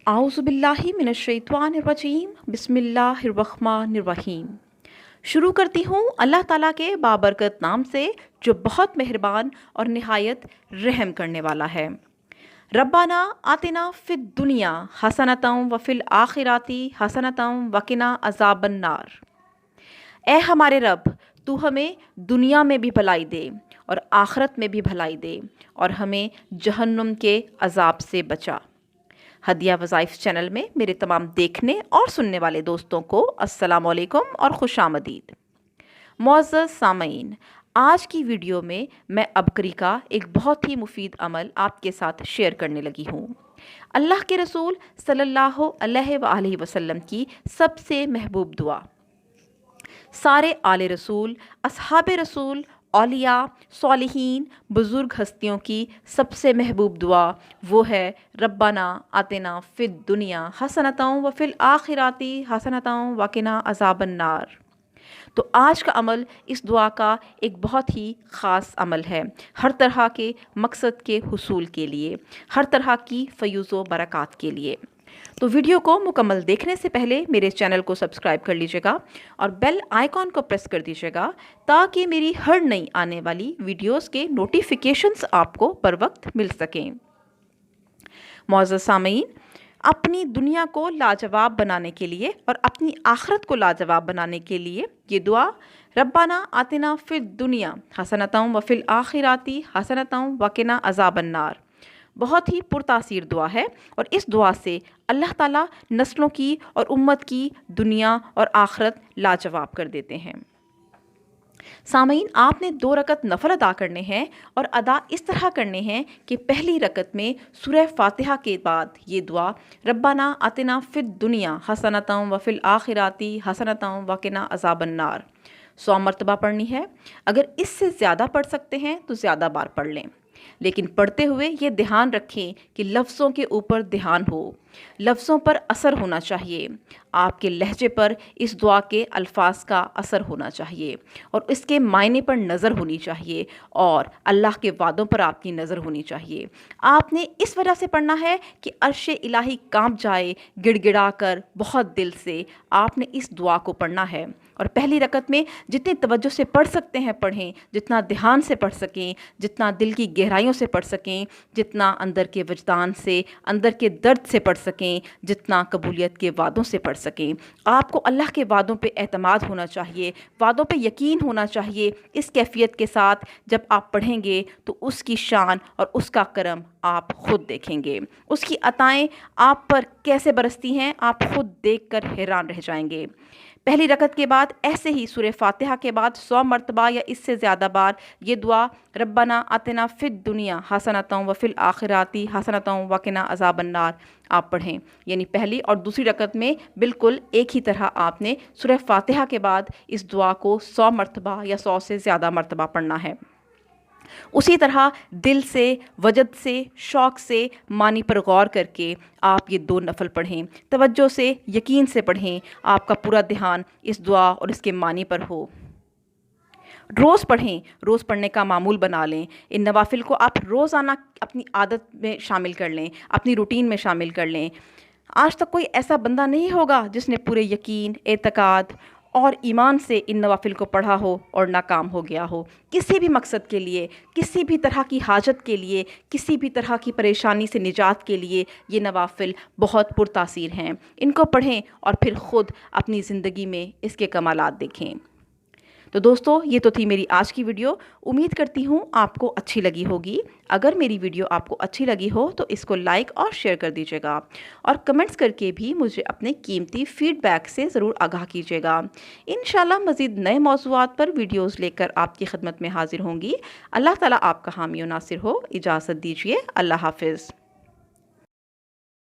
आऊज़ु बिल्लाहि मिनश्शैतानिर्रजीम बिस्मिल्लाहिर्रहमानिर्रहीम। शुरू करती हूँ अल्लाह ताला के बाबरकत नाम से जो बहुत मेहरबान और निहायत रहम करने वाला है। रब्बाना आतिना फिद दुनिया हसनतम व फिल आखिराती हसनतम वकिना अज़ाबन नार। ए हमारे रब, तू हमें दुनिया में भी भलाई दे और आखिरत में भी भलाई दे और हमें जहन्नुम के अज़ाब से बचा। हदिया वज़ाइफ चैनल में मेरे तमाम देखने और सुनने वाले दोस्तों को अस्सलामु अलैकुम और खुशामदीद। मुअज़्ज़ज़ सामईन, आज की वीडियो में मैं अबकरी का एक बहुत ही मुफीद अमल आपके साथ शेयर करने लगी हूँ। अल्लाह के रसूल सल्लल्लाहु अलैहि वसल्लम की सबसे महबूब दुआ, सारे आले रसूल, असहाबे रसूल, औलिया, सालिहीन, बुज़ुर्ग हस्तियों की सबसे महबूब दुआ वो है रब्बाना आतिना फिद दुनिया हसनतम व फिल आखिराती हसनतम वकिना अज़ाबन नार। तो आज का अमल इस दुआ का एक बहुत ही ख़ास अमल है, हर तरह के मकसद के हुसूल के लिए, हर तरह की फ़यूज़ व बरक़ात के लिए। तो वीडियो को मुकम्मल देखने से पहले मेरे चैनल को सब्सक्राइब कर लीजिएगा और बेल आइकॉन को प्रेस कर दीजिएगा ताकि मेरी हर नई आने वाली वीडियोस के नोटिफिकेशंस आपको बर वक्त मिल सकें। मुअज़्ज़ज़ सामईन, अपनी दुनिया को लाजवाब बनाने के लिए और अपनी आखिरत को लाजवाब बनाने के लिए ये दुआ रब्बाना आतिना फिद दुनिया हसनतम व फिल आखिराती हसनतम वकिना अज़ाबन नार बहुत ही पुरतासीर दुआ है और इस दुआ से अल्लाह ताला नस्लों की और उम्मत की दुनिया और आखिरत लाजवाब कर देते हैं। सामईन, आपने 2 रकत नफल अदा करने हैं और अदा इस तरह करने हैं कि पहली रकत में सूरह फातिहा के बाद ये दुआ रब्बाना आतिना फिद दुनिया हसनतम व फिल आखिराती हसनतम वकिना अज़ाबन नार 100 मरतबा पढ़नी है। अगर इससे ज़्यादा पढ़ सकते हैं तो ज़्यादा बार पढ़ लें, लेकिन पढ़ते हुए ये ध्यान रखें कि लफ्ज़ों के ऊपर ध्यान हो, लफ्ज़ों पर असर होना चाहिए, आपके लहजे पर इस दुआ के अल्फाज का असर होना चाहिए और इसके मायने पर नज़र होनी चाहिए और अल्लाह के वादों पर आपकी नज़र होनी चाहिए। आपने इस वजह से पढ़ना है कि अर्श इलाही कांप जाए, गिड़गिड़ा कर बहुत दिल से आपने इस दुआ को पढ़ना है। और पहली रकत में जितनी तवज्जो से पढ़ सकते हैं पढ़ें, जितना ध्यान से पढ़ सकें, जितना दिल की गहराइयों से पढ़ सकें, जितना अंदर के वजदान से, अंदर के दर्द से पढ़ सकें, जितना कबूलियत के वादों से पढ़ सकें। आपको अल्लाह के वादों पे एतमाद होना चाहिए, वादों पे यकीन होना चाहिए। इस कैफियत के साथ जब आप पढ़ेंगे तो उसकी शान और उसका करम आप ख़ुद देखेंगे, उसकी अताएँ आप पर कैसे बरसती हैं आप ख़ुद देख कर हैरान रह जाएंगे। पहली रकत के बाद ऐसे ही सूरह फातिहा के बाद 100 मरतबा या इससे ज़्यादा बार ये दुआ रब्बाना आतिना फिद दुनिया हसनतम व फिल आखिराती हसनतम वकिना अज़ाबन नार आप पढ़ें। यानी पहली और दूसरी रकत में बिल्कुल एक ही तरह आपने सूरह फातिहा के बाद इस दुआ को 100 मरतबा या 100 से ज़्यादा मरतबा पढ़ना है। उसी तरह दिल से, वजद से, शौक़ से, मानी पर गौर करके आप ये 2 नफल पढ़ें, तवज्जो से, यकीन से पढ़ें। आपका पूरा ध्यान इस दुआ और इसके मानी पर हो। रोज़ पढ़ें, रोज़ पढ़ने का मामूल बना लें। इन नवाफिल को आप रोज़ाना अपनी आदत में शामिल कर लें, अपनी रूटीन में शामिल कर लें। आज तक कोई ऐसा बंदा नहीं होगा जिसने पूरे यकीन, एतकाद और ईमान से इन नवाफिल को पढ़ा हो और नाकाम हो गया हो। किसी भी मकसद के लिए, किसी भी तरह की हाजत के लिए, किसी भी तरह की परेशानी से निजात के लिए ये नवाफिल बहुत पुरतासीर हैं। इनको पढ़ें और फिर ख़ुद अपनी ज़िंदगी में इसके कमालात देखें। तो दोस्तों, ये तो थी मेरी आज की वीडियो। उम्मीद करती हूँ आपको अच्छी लगी होगी। अगर मेरी वीडियो आपको अच्छी लगी हो तो इसको लाइक और शेयर कर दीजिएगा और कमेंट्स करके भी मुझे अपने कीमती फ़ीडबैक से ज़रूर आगाह कीजिएगा। इंशाल्लाह मज़ीद नए मौज़ूआत पर वीडियोज़ लेकर आपकी खिदमत में हाजिर होंगी। अल्लाह ताला आपका हामी और नासिर हो। इजाज़त दीजिए। अल्लाह हाफ़िज़।